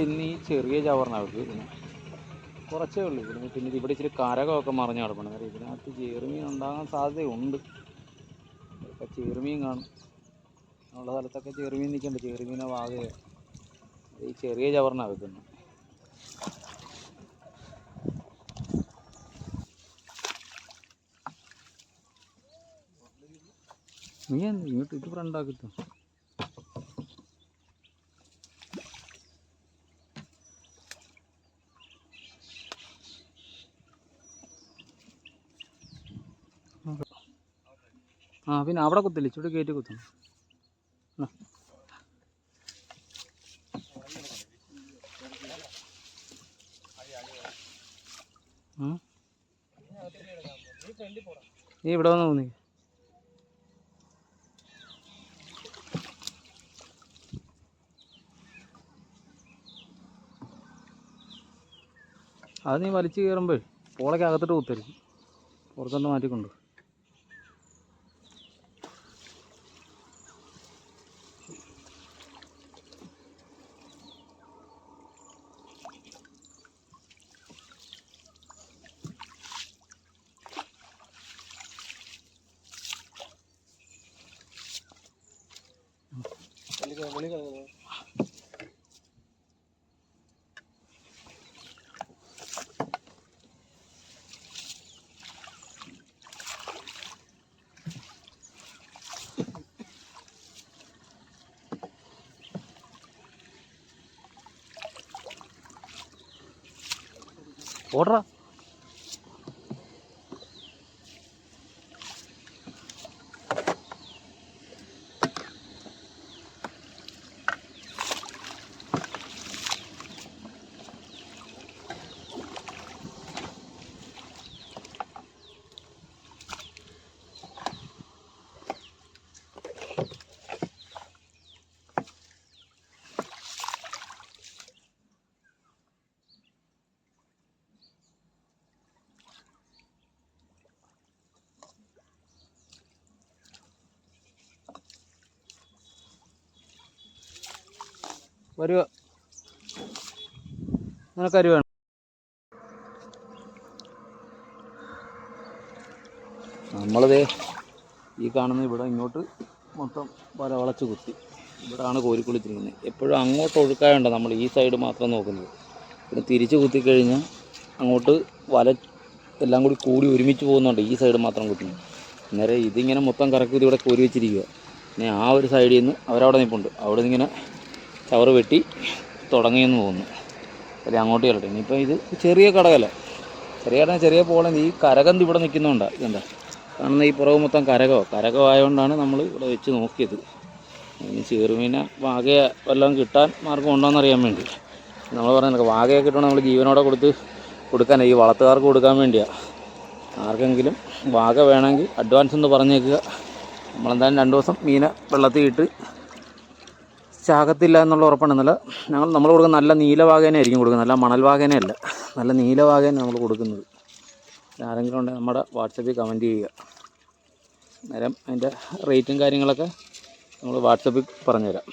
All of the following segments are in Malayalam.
ഇന്ന് ഈ ചെറിയ ചവറിനകത്ത് പിന്നെ കുറച്ചേ ഉള്ളൂ. പിന്നെ ഇവിടെ ഇച്ചിരി കരകമൊക്കെ മറിഞ്ഞ് കിടക്കണം. അന്നേരം ഇതിനകത്ത് ചെറുമീൻ ഉണ്ടാകാൻ സാധ്യതയുണ്ട്. ഇപ്പം ചെറുമീൻ കാണും. ഉള്ള സ്ഥലത്തൊക്കെ ചെറുമീൻ നിൽക്കുന്നുണ്ട്. ചെറുമീനോ വാകയോ ഈ ചെറിയ ചവറിനാണ് വെക്കുന്നത്. നീ ഇങ്ങോട്ട് ഇത് ഫ്രണ്ടാക്കിട്ടോ. പിന്നെ അവിടെ കുത്തില്ല, ഇച്ചിരി കയറ്റി കുത്തണം. നീ ഇവിടെ വന്ന് തോന്നി. അത് നീ വലിച്ചു കയറുമ്പോൾ പോളയ്ക്ക് അകത്തിട്ട് കുത്തരുത്, പുറത്തോട്ട് മാറ്റിക്കൊണ്ട്. ഓടറാ. വരുക, നിനക്കരി വേണം. നമ്മളിതേ ഈ കാണുന്ന ഇവിടെ ഇങ്ങോട്ട് മൊത്തം വല വളച്ച് കുത്തി ഇവിടെയാണ് കോരിക്കുളിച്ചിരിക്കുന്നത്. എപ്പോഴും അങ്ങോട്ട് ഒഴുക്കായുണ്ട് നമ്മൾ ഈ സൈഡ് മാത്രം നോക്കുന്നത്. പിന്നെ തിരിച്ച് കുത്തിക്കഴിഞ്ഞാൽ അങ്ങോട്ട് വല എല്ലാം കൂടി ഒരുമിച്ച് പോകുന്നുണ്ട്. ഈ സൈഡ് മാത്രം കുത്തുന്നു. അന്നേരം ഇതിങ്ങനെ മൊത്തം കറക്കി ഇവിടെ കോരി വെച്ചിരിക്കുക. പിന്നെ ആ ഒരു സൈഡിൽ നിന്ന് അവരവിടെ നിൽപ്പുണ്ട്. അവിടെ നിന്ന് ഇങ്ങനെ ചവറ് വെട്ടി തുടങ്ങിയെന്ന് തോന്നുന്നു. അല്ലെ അങ്ങോട്ട് ചെല്ലട്ടെ. ഇനിയിപ്പോൾ ഇത് ചെറിയ കടകല്ല, ചെറിയ പോളം. ഈ കരകന്ത് ഇവിടെ നിൽക്കുന്നുണ്ട്. ഇതെന്താ കാണുന്ന ഈ പുറകെ മൊത്തം കരകമായതുകൊണ്ടാണ് നമ്മൾ ഇവിടെ വെച്ച് നോക്കിയത്. ഇനി ചെറുമീനെ വാകയെ വല്ലതും കിട്ടാൻ മാർഗം ഉണ്ടോയെന്നറിയാൻ വേണ്ടി നമ്മൾ പറഞ്ഞത്. വാകയൊക്കെ കിട്ടണം നമ്മൾ ജീവനോടെ കൊടുക്കാനാണ്, ഈ വളർത്തുകാർക്ക് കൊടുക്കാൻ വേണ്ടിയാണ്. ആർക്കെങ്കിലും വാക വേണമെങ്കിൽ അഡ്വാൻസ് എന്ന് പറഞ്ഞേക്കുക. നമ്മളെന്തായാലും 2 ദിവസം മീനെ വെള്ളത്തിൽ ഇട്ട് ചാകത്തില്ല എന്നുള്ള ഉറപ്പുണ്ടെന്നല്ല. നമ്മൾ കൊടുക്കുന്ന നല്ല നീലവാകേനെ ആയിരിക്കും കൊടുക്കുന്നത്, നല്ല മണൽ വാകേനയല്ല, നല്ല നീലവാകേന നമ്മൾ കൊടുക്കുന്നത്. ആരെങ്കിലും ഉണ്ടെങ്കിൽ നമ്മുടെ വാട്സപ്പിൽ കമൻറ്റ് ചെയ്യുക. അന്നേരം അതിൻ്റെ റേറ്റും കാര്യങ്ങളൊക്കെ നമ്മൾ വാട്സപ്പിൽ പറഞ്ഞുതരാം.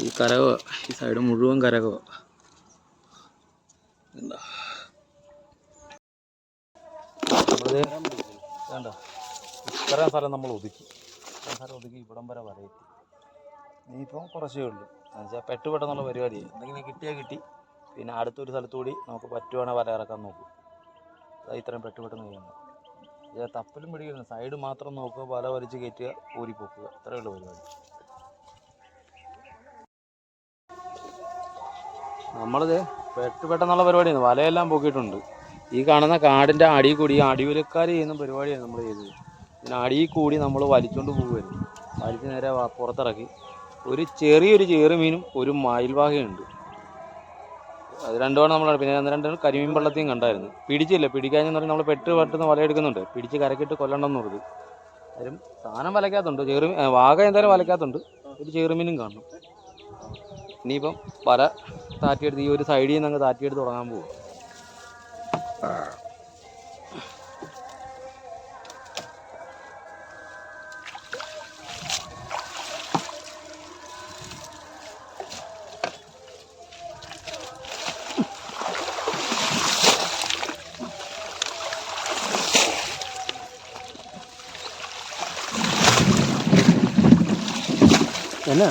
ഈ കരകോ, ഈ സൈഡ് മുഴുവൻ കരകോ. എന്താ നമ്മളത് വേണ്ട, ഇത്രയും സ്ഥലം നമ്മൾ ഒതുക്കി ഇവിടം വരെ വരയെത്തി. ഇനിയിപ്പം കുറച്ചേ ഉള്ളൂ. എന്നുവെച്ചാൽ പെട്ടെന്നുള്ള പരിപാടിയായി. എന്തെങ്കിലും കിട്ടിയാൽ കിട്ടി. പിന്നെ അടുത്തൊരു സ്ഥലത്തുകൂടി നമുക്ക് പറ്റുവാണെങ്കിൽ വല ഇറക്കാൻ നോക്കും. അതായത് ഇത്രയും പെട്ടെന്ന് ചെയ്യുന്നത്. തപ്പലും പിടിക്കുന്നു. സൈഡ് മാത്രം നോക്കുക, വല വലിച്ച് കയറ്റുക, ഊരിപ്പോക്കുക. ഇത്രയേ ഉള്ളൂ പരിപാടി. നമ്മളിത് പെട്ടെന്നുള്ള പരിപാടിയാണ്. വലയെല്ലാം പൊക്കിയിട്ടുണ്ട്. ഈ കാണുന്ന കാടിൻ്റെ അടിയിൽ കൂടി ഈ അടിയുലക്കാർ ചെയ്യുന്ന പരിപാടിയാണ് നമ്മൾ ചെയ്തത്. പിന്നെ അടിയിൽ കൂടി നമ്മൾ വലിച്ചുകൊണ്ട് പോകുമായിരുന്നു. വലിച്ച് നേരെ പുറത്തിറക്കി ഒരു ചെറിയൊരു ചെറുമീനും ഒരു മയിൽവാകയുണ്ട്. അത് രണ്ടുമാണ് നമ്മൾ. പിന്നെ 2 കരിമീൻ വെള്ളത്തെയും കണ്ടായിരുന്നു. പിടിക്കാഞ്ഞെന്ന് പറഞ്ഞാൽ നമ്മൾ പെട്ടെന്ന് വലയെടുക്കുന്നുണ്ട്. പിടിച്ച് കരക്കിട്ട് കൊല്ലണ്ടെന്ന് പറഞ്ഞത്. അതിലും സാധനം വലയ്ക്കാത്തുണ്ട്. വാക എന്തായാലും വലയ്ക്കാത്തുണ്ട്. ഒരു ചെറുമീനും കാണണം. ഇനിയിപ്പം വല താറ്റിയെടുത്ത് ഈ ഒരു സൈഡിൽ നിന്ന് അങ്ങ് താറ്റിയെടുത്ത് തുടങ്ങാൻ പോകും. എന്നാ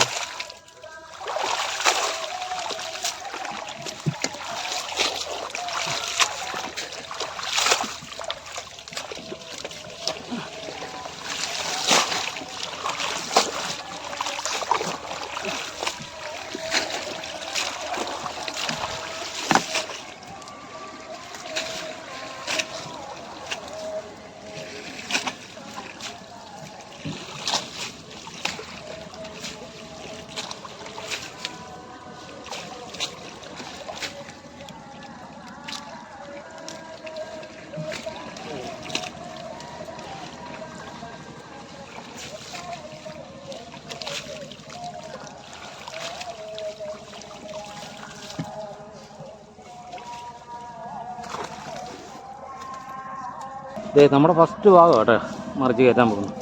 നമ്മുടെ ഫസ്റ്റ് ഭാഗം കേട്ടോ മറിച്ച് കയറ്റാൻ പോകുന്നു.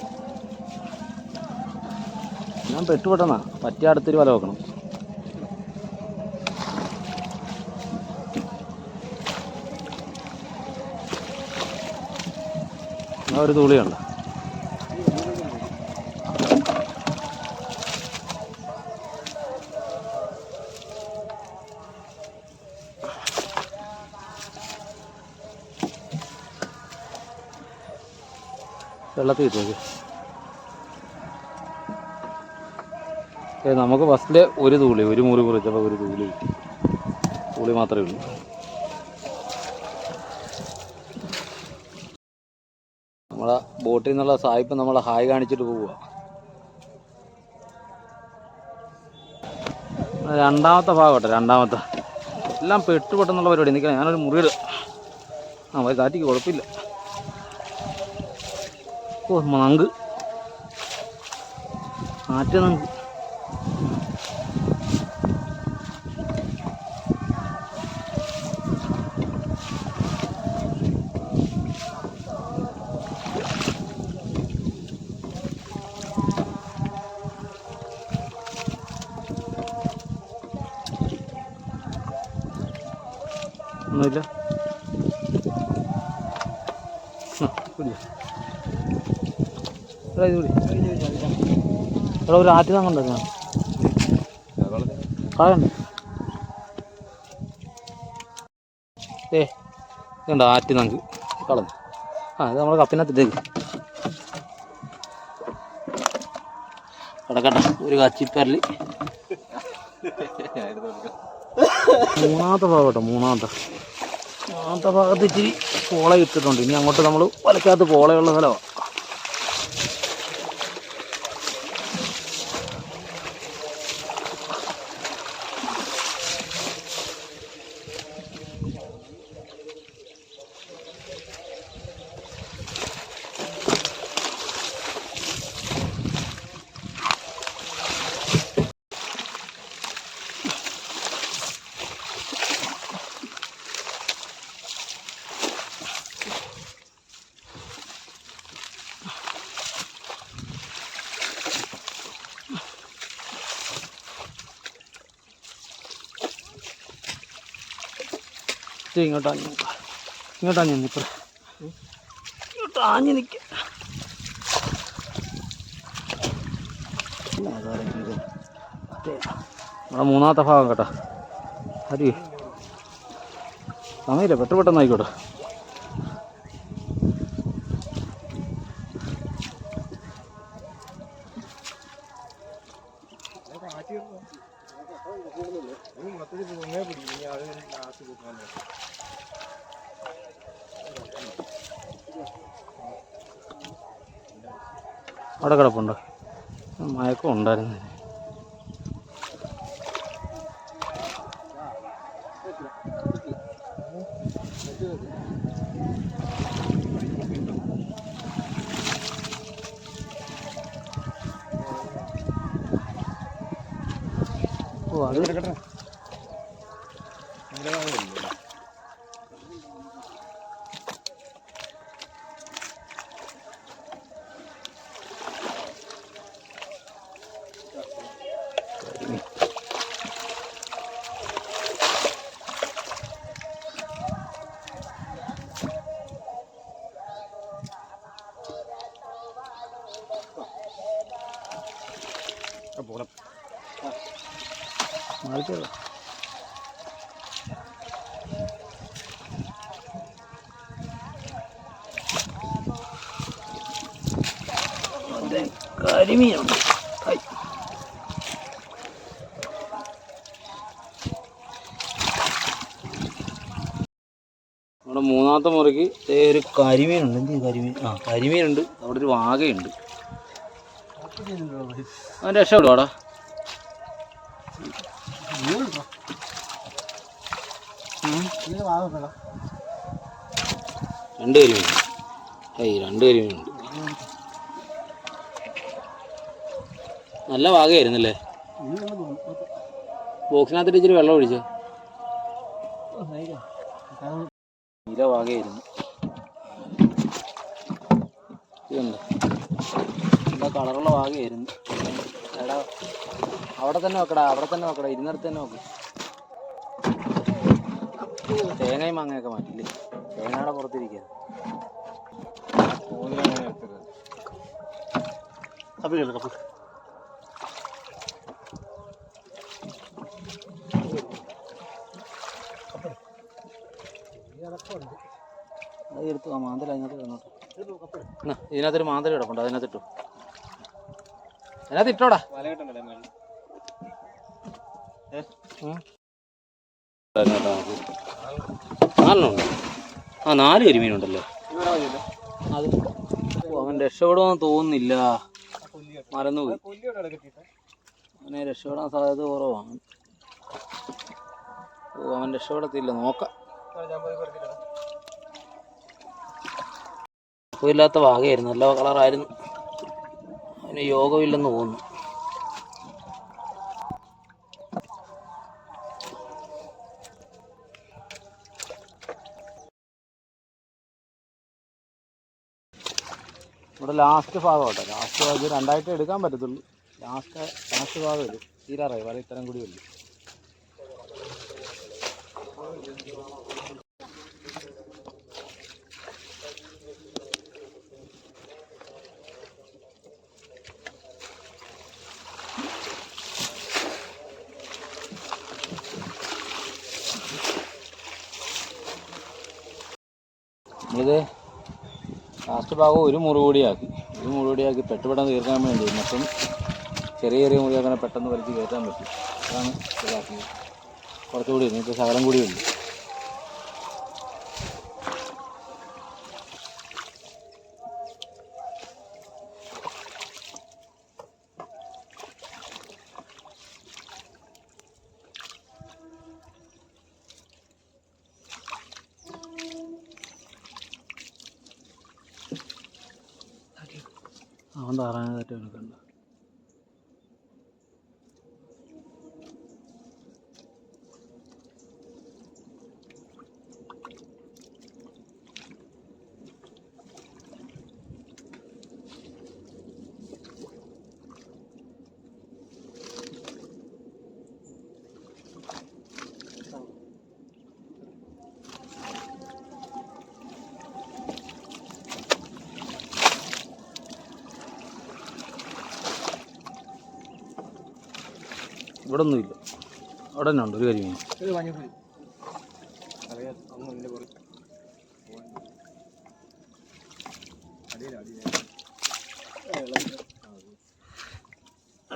ഞാൻ പെട്ടുപെട്ടെന്നാ പറ്റിയ അടുത്തൊരു വല വെക്കണം. ഒരു തുളിയുണ്ട്. വെള്ളത്തിൽ കിട്ടുമോ? നമുക്ക് ഫസ്റ്റിൽ ഒരു തൂളി, ഒരു മുറി കുറിച്ചപ്പോൾ ഒരു തൂളി കിട്ടി. തൂളി മാത്രമേ ഉള്ളൂ. നമ്മളെ ബോട്ടിൽ നിന്നുള്ള സായിപ്പ് നമ്മളെ ഹായ് കാണിച്ചിട്ട് പോവുക. രണ്ടാമത്തെ ഭാഗം രണ്ടാമത്തെ എല്ലാം പെട്ടുപെട്ടെന്നുള്ള പരിപാടി. നിൽക്കണം, ഞാനൊരു മുറിയിൽ ഒരു കാറ്റിക്ക് കുഴപ്പമില്ല. ഓ നങ്ക് ആറ്റ നങ്ക്. ഒന്നുമില്ല. ഇവിടെ ഒരു ആറ്റ് തങ്ങുണ്ടോ? കളയണ്ട. ഇതുണ്ട് ആറ്റ് നങ്ക് കളഞ്ഞു. ഇത് നമ്മുടെ കപ്പിനകത്തിട്ടേക്ക് കിടക്കട്ടെ. ഒരു കച്ചിപ്പരൽ മൂന്നാമത്തെ ഭാഗം കേട്ടോ. മൂന്നാമത്തെ ഭാഗത്ത് ഇച്ചിരി പോള ഇട്ടിട്ടുണ്ട്. ഇനി അങ്ങോട്ട് നമ്മൾ വലക്കകത്ത് പോളയുള്ള സ്ഥലമാണ്. ഇങ്ങോട്ടാഞ്ഞ് നിൽക്കാം. ഇങ്ങോട്ടാഞ്ഞ് നിൽക്കുക. നമ്മുടെ മൂന്നാമത്തെ ഭാഗം കേട്ടോ. ഹരി സമയമില്ല, പെട്ടെന്നായിക്കോട്ടെ. അവിടെ കിടപ്പുണ്ടോ? മയക്കം ഉണ്ടായിരുന്നു. ഓ അത് കിടക്കട്ടെ. പോകണം. ആവശ്യമുള്ള കരിമീനുണ്ട്. നമ്മുടെ മൂന്നാമത്തെ മുറയ്ക്ക് ഒരു കരിമീനുണ്ട്. എന്ത് കരിമീൻ? കരിമീനുണ്ട്. അവിടെ ഒരു വാകയുണ്ട്. അവൻ രക്ഷപ്പെടുവാടാ. രണ്ട് കരിമീൻ. രണ്ട് കരിമീനുണ്ട്. നല്ല വാകയായിരുന്നല്ലേ? ബോക്സിനകത്തിട്ട് ഇച്ചിരി വെള്ളം ഒഴിച്ചോ. നീല വാകയായിരുന്നു. ഇതുണ്ട്, നല്ല കളറുള്ള വാകയായിരുന്നു. എടാ അവിടെ തന്നെ വെക്കടാ, അവിടെ തന്നെ വെക്കടാ, ഇരുന്നിടത്ത് തന്നെ വെക്കും. തേങ്ങയും മാങ്ങയൊക്കെ മാറ്റില്ലേ? തേങ്ങയുടെ പുറത്തിരിക്കുക. അത് എടുത്തു. ആ മാന്തൽ അതിനകത്ത് കിടന്നോട്ടെ. ഇതിനകത്തൊരു മാന്തൽ കിടപ്പുണ്ട്, അതിനകത്തിട്ടു. അതിനകത്ത് ഇട്ടോടാ. നാലെണ്ണമുണ്ട്. 4 കരിമീനുണ്ടല്ലോ. അത് അവൻ രക്ഷപ്പെടുമെന്ന് തോന്നുന്നില്ല. മറന്നുപോയി. അവനെ രക്ഷപ്പെടാൻ സാധ്യത കുറവാണ്. അവൻ രക്ഷപ്പെടത്തില്ല. നോക്കാം. കുഴപ്പമില്ലാത്ത വാകയായിരുന്നു, നല്ല കളറായിരുന്നു. അവന് യോഗമില്ലെന്ന് തോന്നുന്നു. ഇവിടെ ലാസ്റ്റ് ഭാഗം കേട്ടോ. ലാസ്റ്റ് ഭാഗം രണ്ടായിട്ട് എടുക്കാൻ പറ്റത്തുള്ളൂ. ലാസ്റ്റ് ഭാഗം ഇത് തീരാറായി. വല ഇത്തരം കൂടി ഉള്ളു. നമ്മളിത് ലാസ്റ്റ് ഭാഗം ഒരു മുറികൂടിയാക്കി പെട്ടെന്ന് തീർക്കാൻ വേണ്ടി. മൊത്തം ചെറിയ ചെറിയ മുറിയാക്കാൻ പെട്ടെന്ന് വലിച്ച് കയറ്റാൻ പറ്റും. അതാണ് ഇതാക്കുന്നത്. കുറച്ചുകൂടി നിങ്ങൾക്ക് ശകലം കൂടിയുണ്ട്. അവൻ താറാനായിട്ട് എടുക്കണ്ട. ഇവിടെ ഒന്നുമില്ല. അവിടെ തന്നെ ഉണ്ട് ഒരു കരിമീൻ.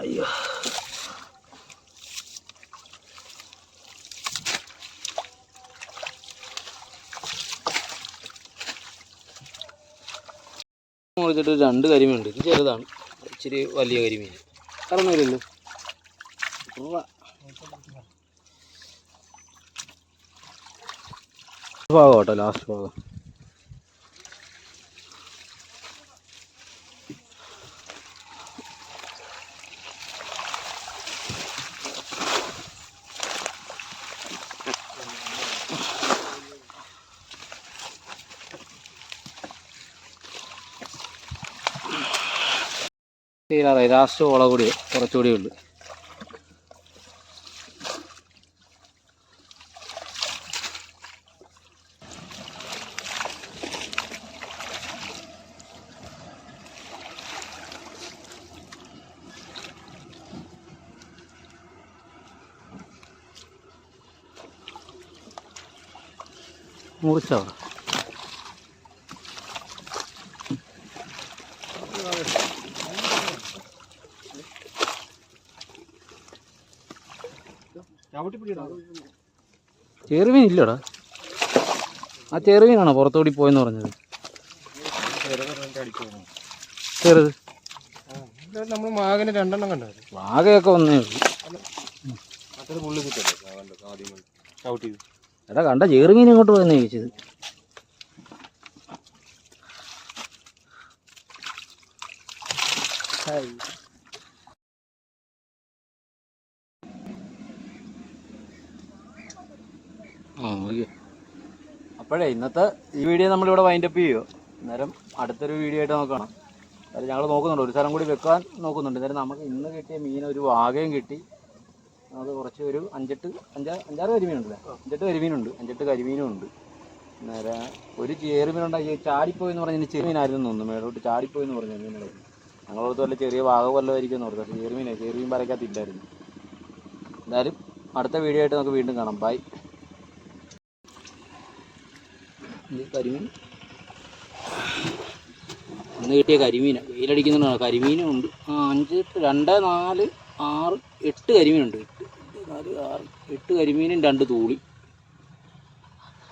അയ്യോ, മുറിച്ചിട്ട് 2 കരിമീനുണ്ട്. ഇത് ചെറുതാണ്, ഇച്ചിരി വലിയ കരിമീൻ. കറന്നില്ലല്ലോ. ഭാഗം കേട്ടോ, ലാസ്റ്റ് ഭാഗം. തീരാറായി. ലാസ്റ്റ് ഓള കൂടി കുറച്ചുകൂടി ഉള്ളു. മുറിച്ചോ? ചെറുമീൻ ഇല്ലടാ. ആ ചെറുമീനാണോ പുറത്തോടി പോയെന്ന് പറഞ്ഞത്? ചെറുത് നമ്മൾ മാഗന് 2 എണ്ണം കണ്ടത്. വാഗയൊക്കെ വന്നേ എടാ കണ്ട ചെറുമീൻ ഇങ്ങോട്ട് പോയെന്ന് ചോദിച്ചത്. അപ്പോഴേ ഇന്നത്തെ ഈ വീഡിയോ നമ്മളിവിടെ വൈൻഡപ്പ് ചെയ്യുമോ. അന്നേരം അടുത്തൊരു വീഡിയോ ആയിട്ട് നമുക്ക് കാണാം. അതായത് ഞങ്ങൾ നോക്കുന്നുണ്ട്, ഒരു സ്ഥലം കൂടി വെക്കാൻ നോക്കുന്നുണ്ട്. അന്നേരം നമുക്ക് ഇന്ന് കിട്ടിയ മീൻ ഒരു വാഗയും കിട്ടി. അത് കുറച്ച് ഒരു 5-6 കരിമീനുണ്ടല്ലേ? 5-8 കരിമീനുണ്ട്. 5-8 കരിമീനും ഉണ്ട്. അന്നേരം ഒരു ചെറുമീനുണ്ടായി ചാടിപ്പോയി എന്ന് പറഞ്ഞാൽ ചെറുമീനായിരുന്നു തോന്നുന്നു. മേലോട്ട് ചാടിപ്പോയി എന്ന് പറഞ്ഞു മീനുണ്ടായിരുന്നു. ഞങ്ങളോർത്ത് വല്ല ചെറിയ വാഗ വല്ലതായിരിക്കും എന്ന് ഓർത്ത്. പക്ഷേ ചെറുമീൻ വരയ്ക്കത്തില്ലായിരുന്നു. എന്തായാലും അടുത്ത വീഡിയോ ആയിട്ട് നമുക്ക് വീണ്ടും കാണാം. ബൈ. കരിമീൻ ഇന്ന് കിട്ടിയ കരിമീൻ വെയിലടിക്കുന്നതാണ്. കരിമീനും ഉണ്ട്. 5, 2, 4, 6, 8 കരിമീനുണ്ട്. 8 കരിമീനും 2 തൂളി.